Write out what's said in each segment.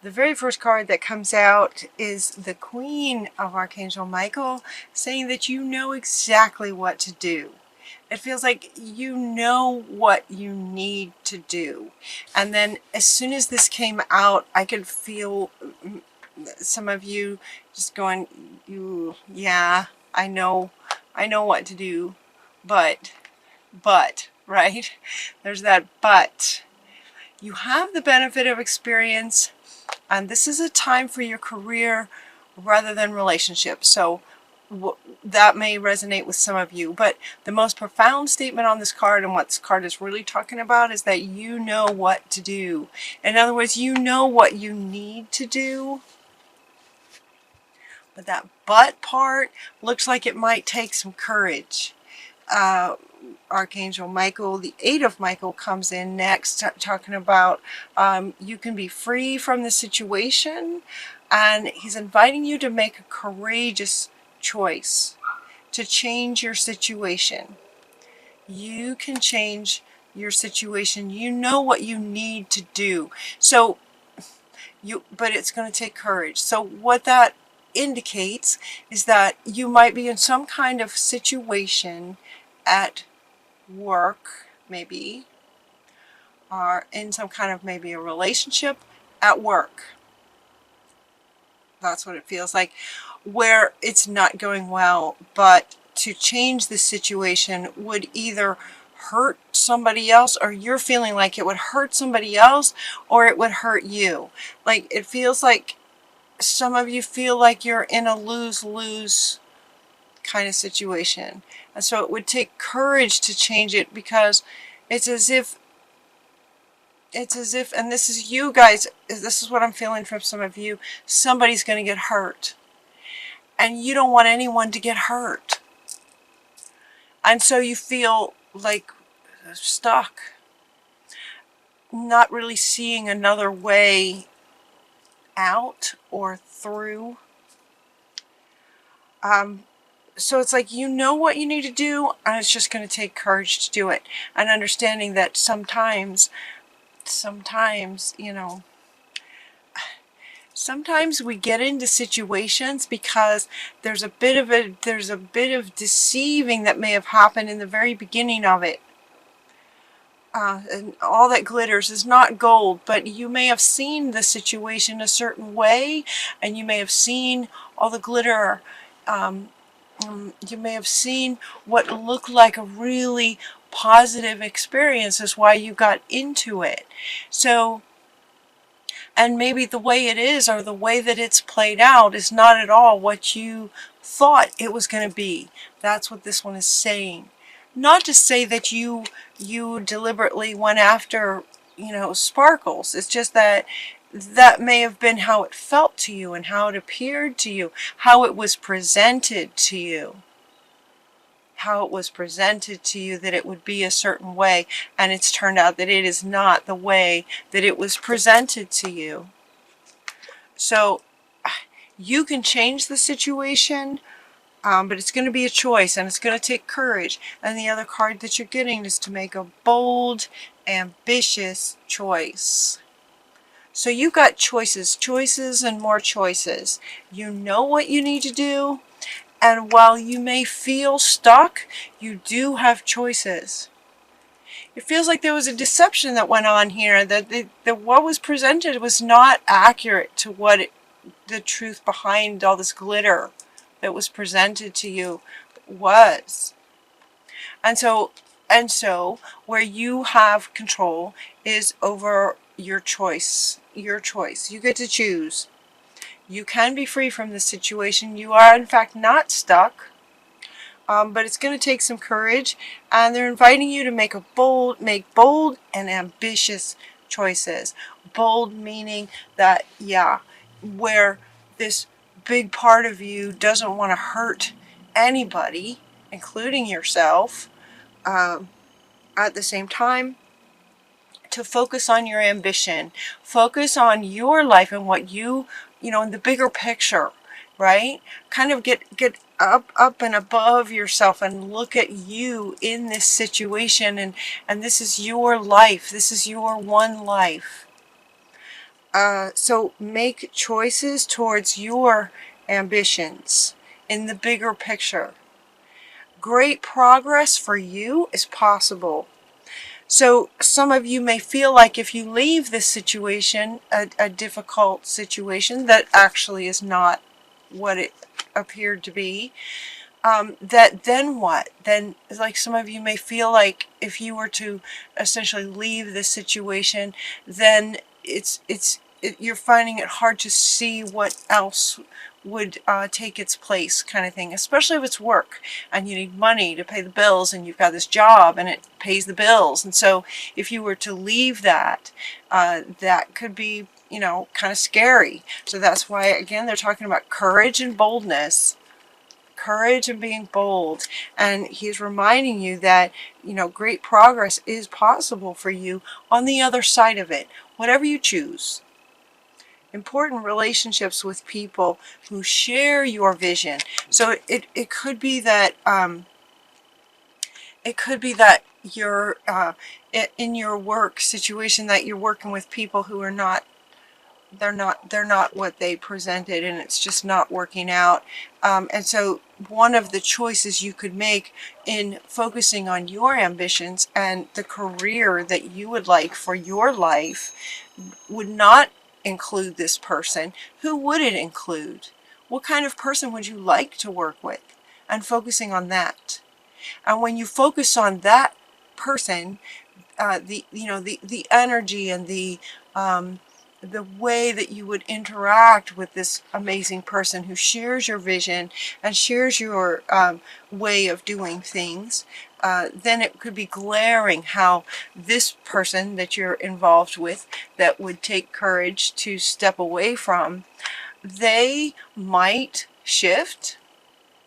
The very first card that comes out is the Queen of Archangel Michael, saying that you know exactly what to do. It feels like you know what you need to do. And then as soon as this came out, I could feel some of you just going, yeah, I know what to do, but, right? There's that but. You have the benefit of experience, and this is a time for your career rather than relationships. So that may resonate with some of you, but the most profound statement on this card, and what this card is really talking about, is that you know what to do. In other words, you know what you need to do, but that but part looks like it might take some courage. Archangel Michael, the Eight of Michael, comes in next, talking about you can be free from the situation, and he's inviting you to make a courageous choice to change your situation. You can change your situation. You know what you need to do. So but it's going to take courage. So what that indicates is that you might be in some kind of situation at work, maybe, or in some kind of maybe a relationship at work. That's what it feels like, where it's not going well, but to change the situation would either hurt somebody else, or you're feeling like it would hurt somebody else, or it would hurt you. Like, it feels like some of you feel like you're in a lose-lose kind of situation. And so it would take courage to change it, because it's as if, and this is you guys, this is what I'm feeling from some of you, somebody's going to get hurt. And you don't want anyone to get hurt. And so you feel like stuck, not really seeing another way out or through. So it's like you know what you need to do, and it's just going to take courage to do it. And understanding that sometimes, you know, sometimes we get into situations because there's a bit of deceiving that may have happened in the very beginning of it. And all that glitters is not gold, but you may have seen the situation a certain way, and you may have seen all the glitter. You may have seen what looked like a really positive experience is why you got into it. So, and maybe the way it is, or the way that it's played out, is not at all what you thought it was going to be. That's what this one is saying. Not to say that you deliberately went after, you know, sparkles. It's just that that may have been how it felt to you, and how it appeared to you, how it was presented to you. How it was presented to you that it would be a certain way, and it's turned out that it is not the way that it was presented to you. So you can change the situation, but it's going to be a choice, and it's going to take courage. And the other card that you're getting is to make a bold, ambitious choice. So you got choices and more choices. You know what you need to do, and while you may feel stuck, you do have choices. It feels like there was a deception that went on here, that what was presented was not accurate to what the truth behind all this glitter that was presented to you was. And so where you have control is over your choice. Your choice. You get to choose. You can be free from this situation. You are, in fact, not stuck. But it's going to take some courage. And they're inviting you to make bold and ambitious choices. Bold meaning that, yeah, where this big part of you doesn't want to hurt anybody, including yourself. At the same time, to focus on your ambition, focus on your life and what you know, in the bigger picture, right? Kind of get up and above yourself and look at you in this situation, and this is your life. This is your one life. So make choices towards your ambitions in the bigger picture. Great progress for you is possible. So some of you may feel like if you leave this situation, a difficult situation that actually is not what it appeared to be, that then what? Then, like, some of you may feel like if you were to essentially leave this situation, then you're finding it hard to see what else would take its place, kind of thing, especially if it's work and you need money to pay the bills and you've got this job and it pays the bills. And so if you were to leave that, that could be, you know, kind of scary. So that's why, again, they're talking about courage and boldness. Courage and being bold. And he's reminding you that, you know, great progress is possible for you on the other side of it, whatever you choose. Important relationships with people who share your vision. So it could be that you're in your work situation that you're working with people who are not, they're not what they presented, and it's just not working out. And so one of the choices you could make in focusing on your ambitions and the career that you would like for your life would not include this person. Who would it include? What kind of person would you like to work with? And focusing on that. And when you focus on that person, the energy and the way that you would interact with this amazing person who shares your vision and shares your way of doing things, then it could be glaring how this person that you're involved with that would take courage to step away from, they might shift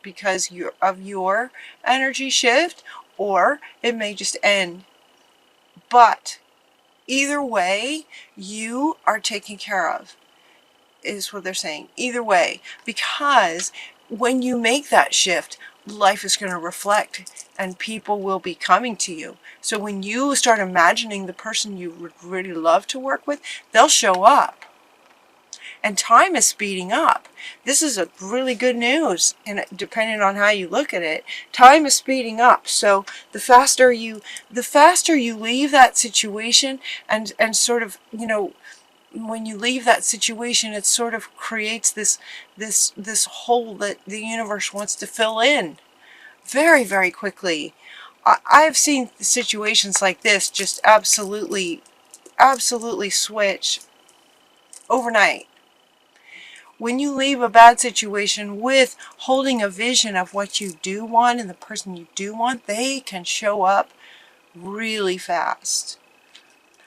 because of your energy shift, or it may just end. But either way, you are taken care of, is what they're saying. Either way, because when you make that shift, life is going to reflect and people will be coming to you. So when you start imagining the person you would really love to work with, they'll show up. And time is speeding up. This is a really good news, and depending on how you look at it, time is speeding up. So the faster you leave that situation, and sort of, you know, when you leave that situation, it sort of creates this hole that the universe wants to fill in very, very quickly. I've seen situations like this just absolutely switch overnight. When you leave a bad situation with holding a vision of what you do want and the person you do want, they can show up really fast.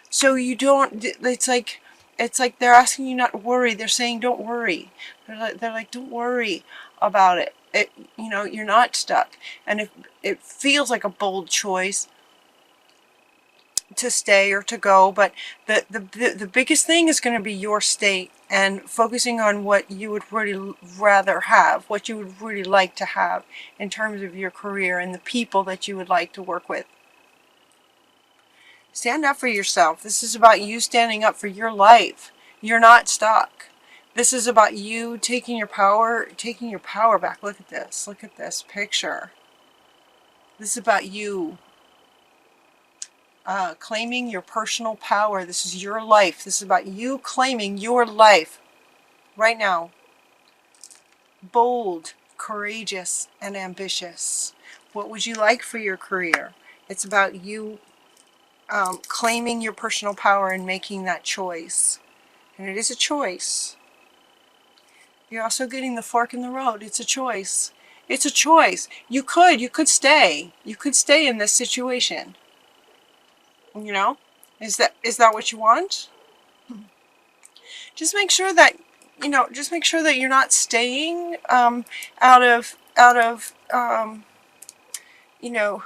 So you don't, it's like they're asking you not to worry. They're saying don't worry. They're like don't worry about it. You know, you're not stuck. And if it feels like a bold choice to stay or to go, but the biggest thing is going to be your state and focusing on what you would really rather have, what you would really like to have in terms of your career and the people that you would like to work with. Stand up for yourself. This is about you standing up for your life. You're not stuck. This is about you taking your power back. Look at this. Look at this picture. This is about you claiming your personal power. This is your life. This is about you claiming your life right now. Bold, courageous, and ambitious. What would you like for your career? It's about you claiming your personal power and making that choice. And it is a choice. You're also getting the fork in the road. It's a choice. It's a choice. You could stay. You could stay in this situation. You know, is that what you want? Just make sure that, you know, you're not staying out of you know,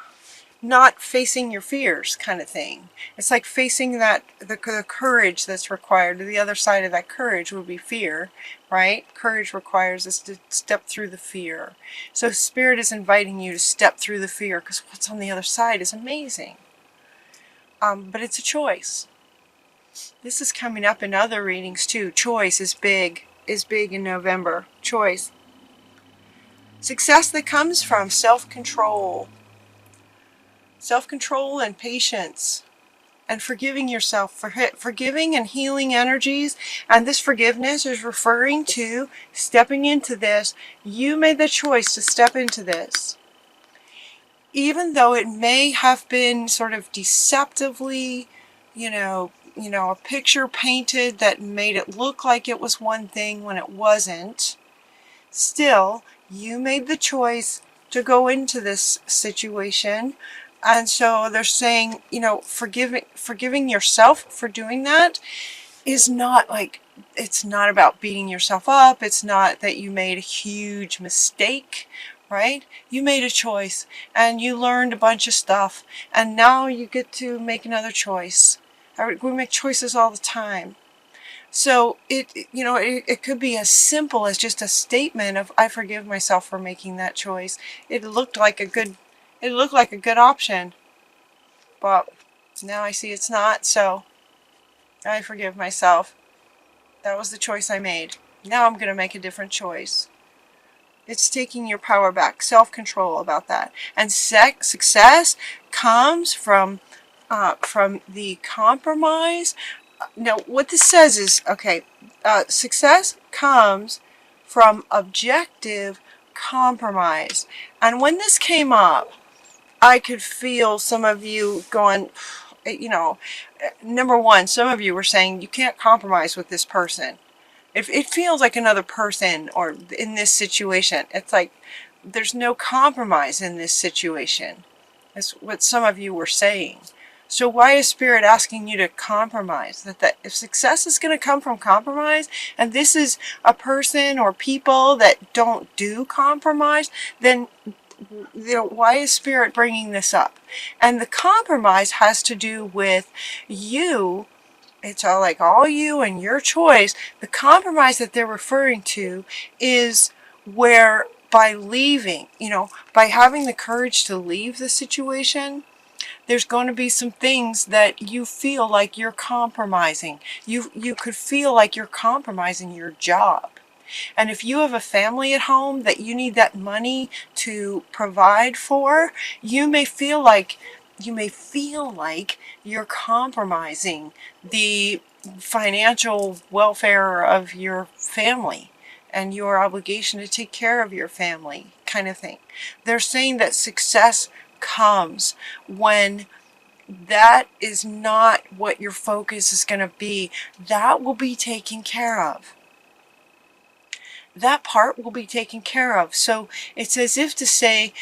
not facing your fears, kind of thing. It's like facing that the courage that's required. The other side of that courage would be fear, right? Courage requires us to step through the fear. So Spirit is inviting you to step through the fear, because what's on the other side is amazing. But it's a choice. This is coming up in other readings too. Choice is big in November. Choice. Success that comes from self-control. Self-control and patience. And forgiving yourself, forgiving and healing energies. And this forgiveness is referring to stepping into this. You made the choice to step into this. Even though it may have been sort of deceptively, a picture painted that made it look like it was one thing when it wasn't, still, you made the choice to go into this situation. And so they're saying, forgiving yourself for doing that is not like, it's not about beating yourself up. It's not that you made a huge mistake, right? You made a choice and you learned a bunch of stuff, and now you get to make another choice. We make choices all the time. So it could be as simple as just a statement of, I forgive myself for making that choice. It looked like a good option, but now I see it's not, so I forgive myself. That was the choice I made. Now I'm going to make a different choice. It's taking your power back, self-control about that. And success comes from the compromise. Now, what this says is, success comes from objective compromise. And when this came up, I could feel some of you going, number one, some of you were saying you can't compromise with this person. It feels like another person, or in this situation, it's like there's no compromise in this situation. That's what some of you were saying. So why is Spirit asking you to compromise? That if success is going to come from compromise, and this is a person or people that don't do compromise, then why is Spirit bringing this up? And the compromise has to do with you. It's all you and your choice. The compromise that they're referring to is where by leaving, by having the courage to leave the situation, there's going to be some things that you feel like you're compromising. You could feel like you're compromising your job. And if you have a family at home that you need that money to provide for, you may feel like you're compromising the financial welfare of your family and your obligation to take care of your family, kind of thing. They're saying that success comes when that is not what your focus is going to be. That will be taken care of. That part will be taken care of. So it's as if to say,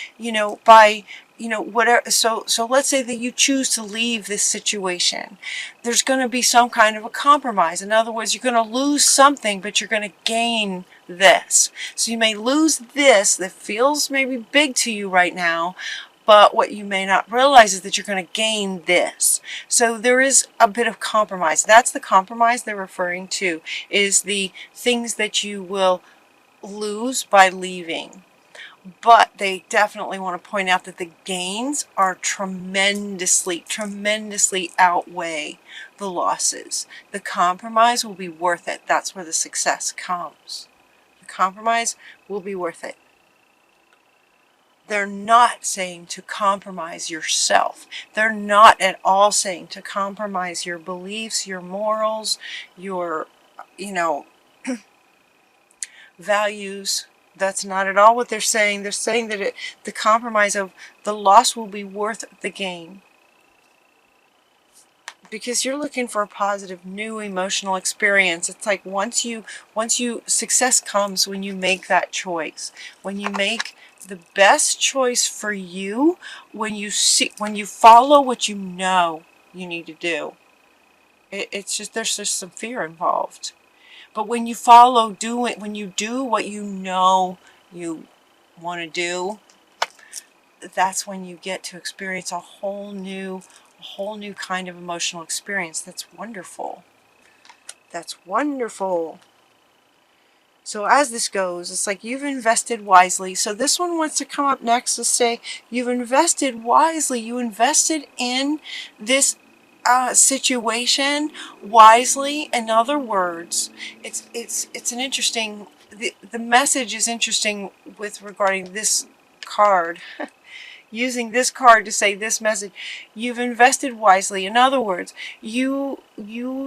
whatever. So let's say that you choose to leave this situation. There's going to be some kind of a compromise. In other words, you're going to lose something, but you're going to gain this. So you may lose this that feels maybe big to you right now, but what you may not realize is that you're going to gain this. So there is a bit of compromise. That's the compromise they're referring to, is the things that you will lose by leaving. But they definitely want to point out that the gains are tremendously outweigh the losses. The compromise will be worth it. That's where the success comes. The compromise will be worth it. They're not saying to compromise yourself. They're not at all saying to compromise your beliefs, your morals, your, values. That's not at all what they're saying. They're saying that the compromise of the loss will be worth the gain. Because you're looking for a positive, new emotional experience. It's like once you success comes when you make that choice. When you make the best choice for you, when you follow what you know you need to do. It's just, there's just some fear involved. But when you when you do what you know you want to do, that's when you get to experience a whole new kind of emotional experience. That's wonderful. That's wonderful. So as this goes, it's like you've invested wisely. So this one wants to come up next to say you've invested wisely. You invested in this situation wisely. In other words, it's an interesting, the message is interesting with regarding this card. Using this card to say this message, you've invested wisely. In other words, you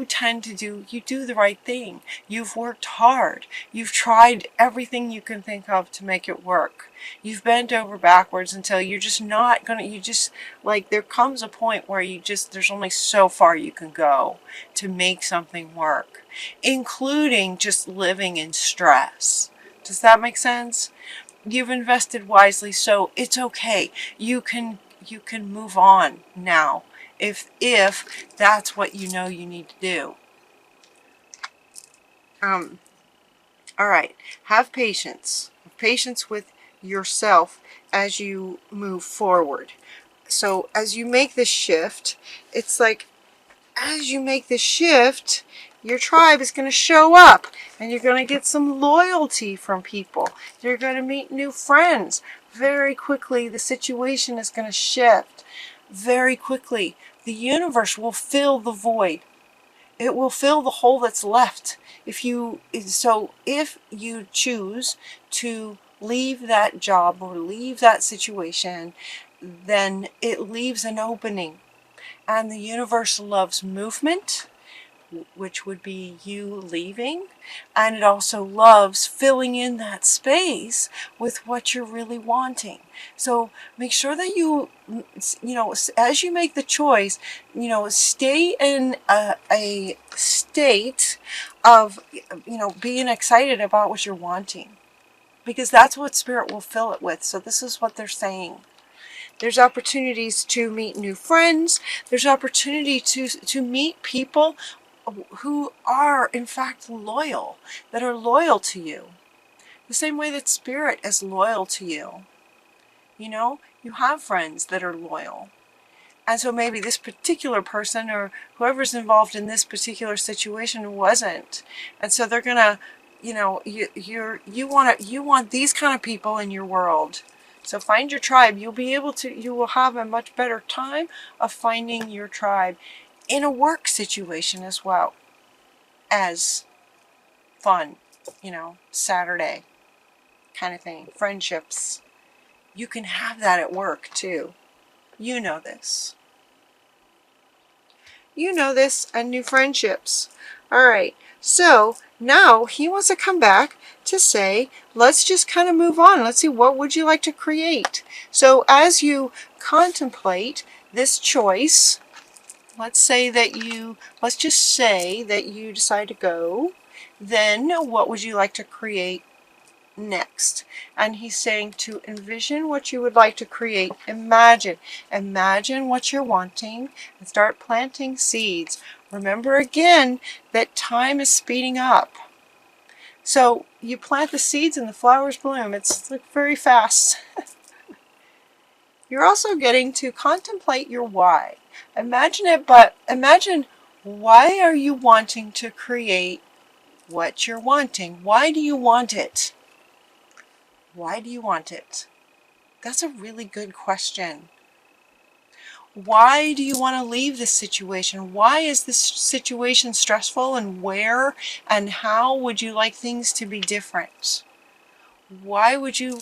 tend to do the right thing. You've worked hard. You've tried everything you can think of to make it work. You've bent over backwards until you're just not gonna, you just, like, there comes a point where there's only so far you can go to make something work, including just living in stress. Does that make sense? You've invested wisely, so it's okay. You can move on now if that's what you know you need to do. All right. Have patience. Have patience with yourself as you move forward. So as you make this shift, it's like, as you make this shift, your tribe is going to show up and you're going to get some loyalty from people. You're going to meet new friends. Very quickly, the situation is going to shift. Very quickly, the universe will fill the void. It will fill the hole that's left. If you choose to leave that job or leave that situation, then it leaves an opening. And the universe loves movement, which would be you leaving, and it also loves filling in that space with what you're really wanting. So make sure that you as you make the choice, stay in a state of, being excited about what you're wanting, because that's what Spirit will fill it with. So this is what they're saying. There's opportunities to meet new friends. There's opportunity to meet people who are, in fact, loyal, that are loyal to you. The same way that Spirit is loyal to you. You have friends that are loyal. And so maybe this particular person or whoever's involved in this particular situation wasn't. And so they're going to, you want these kind of people in your world. So find your tribe. You will have a much better time of finding your tribe in a work situation as well as fun, Saturday kind of thing, friendships. You can have that at work too. You know this. And new friendships. All right. So now he wants to come back to say, let's just kind of move on. Let's see, what would you like to create? So as you contemplate this choice, let's just say that you decide to go, then what would you like to create next? And he's saying to envision what you would like to create. Imagine what you're wanting and start planting seeds. Remember again that time is speeding up. So you plant the seeds and the flowers bloom. It's like very fast. You're also getting to contemplate your why. Imagine it, but imagine, why are you wanting to create what you're wanting? Why do you want it? Why do you want it? That's a really good question. Why do you want to leave this situation? Why is this situation stressful, and where and how would you like things to be different? Why would you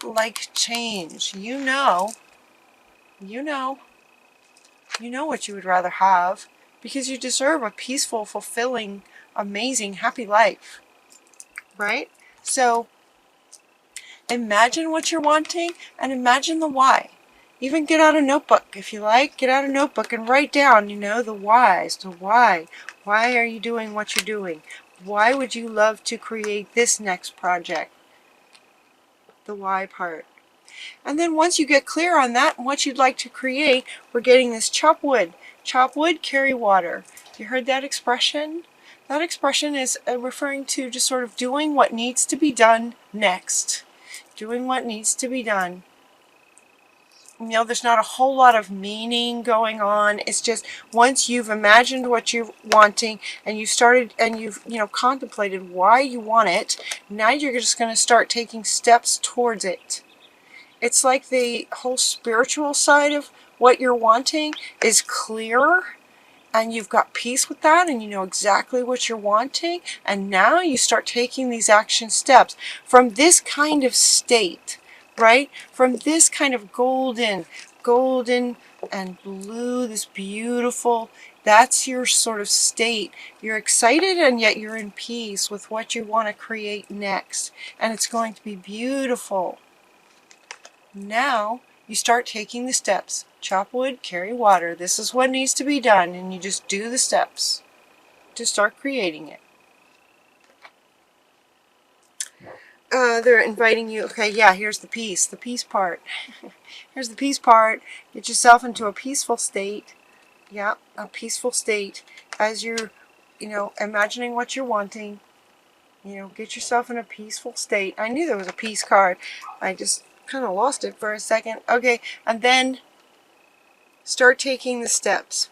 like change? You know what you would rather have, because you deserve a peaceful, fulfilling, amazing, happy life, right? So imagine what you're wanting and imagine the why. Even get out a notebook if you like. Get out a notebook and write down, the whys. The why. Why are you doing what you're doing? Why would you love to create this next project? The why part. And then once you get clear on that and what you'd like to create, we're getting this chop wood. Chop wood, carry water. You heard that expression? That expression is referring to just sort of doing what needs to be done next. Doing what needs to be done. There's not a whole lot of meaning going on. It's just once you've imagined what you're wanting and you've started and you've contemplated why you want it, now you're just going to start taking steps towards it. It's like the whole spiritual side of what you're wanting is clearer, and you've got peace with that, and you know exactly what you're wanting, and now you start taking these action steps from this kind of state, right? From this kind of golden and blue, this beautiful, that's your sort of state. You're excited and yet you're in peace with what you want to create next, and it's going to be beautiful. Now you start taking the steps. Chop wood, carry water. This is what needs to be done, and you just do the steps to start creating it. They're inviting you. Okay, yeah, here's the peace part. Here's the peace part. Get yourself into a peaceful state. Yeah, a peaceful state as you're, imagining what you're wanting. Get yourself in a peaceful state. I knew there was a peace card. I just kind of lost it for a second. Okay, and then start taking the steps.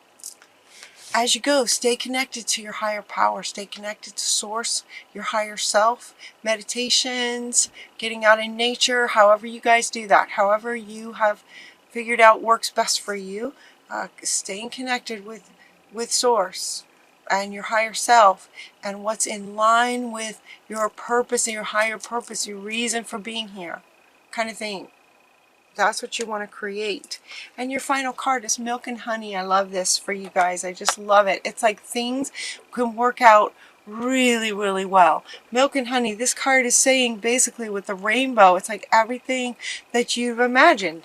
As you go, stay connected to your higher power. Stay connected to source, your higher self. Meditations, getting out in nature, however you guys do that. However you have figured out works best for you. Staying connected with source and your higher self and what's in line with your purpose and your higher purpose, your reason for being here, kind of thing. That's what you want to create. And your final card is milk and honey. I love this for you guys. I just love it. It's like things can work out really, really well. Milk and honey. This card is saying basically with the rainbow, it's like everything that you've imagined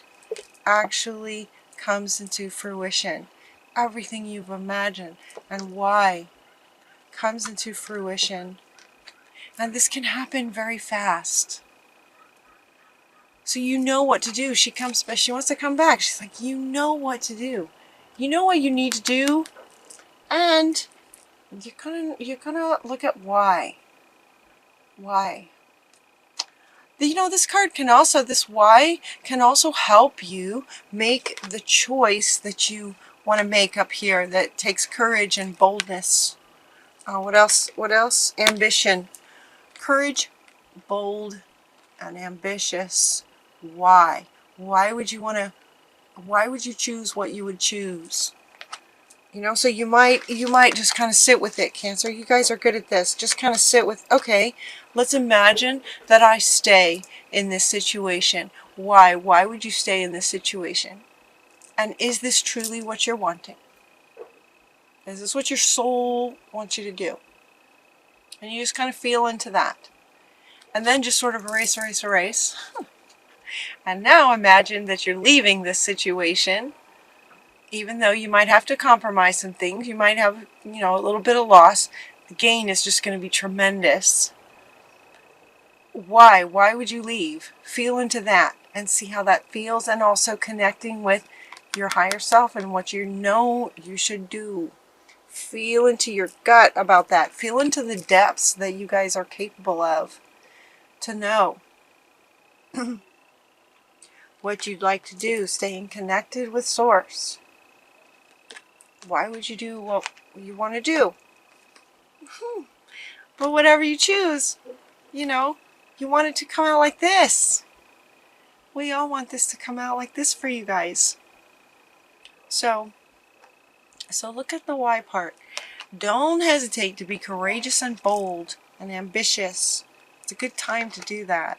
actually comes into fruition. Everything you've imagined and why comes into fruition. And this can happen very fast. So you know what to do. She wants to come back. She's like, you know what to do. You know what you need to do. And you're gonna look at why. Why. This card can also, this why can also help you make the choice that you want to make up here that takes courage and boldness. What else? Ambition. Courage, bold, and ambitious. Why? Why would you choose what you would choose? So you might just kind of sit with it, Cancer. You guys are good at this. Just kind of sit with, okay, let's imagine that I stay in this situation. Why? Why would you stay in this situation? And is this truly what you're wanting? Is this what your soul wants you to do? And you just kind of feel into that. And then just sort of erase. And now imagine that you're leaving this situation, even though you might have to compromise some things. You might have, a little bit of loss. The gain is just going to be tremendous. Why? Why would you leave? Feel into that and see how that feels, and also connecting with your higher self and what you know you should do. Feel into your gut about that. Feel into the depths that you guys are capable of to know what you'd like to do, staying connected with source. Why would you do what you want to do? But whatever you choose, you want it to come out like this. We all want this to come out like this for you guys. So look at the why part. Don't hesitate to be courageous and bold and ambitious. It's a good time to do that.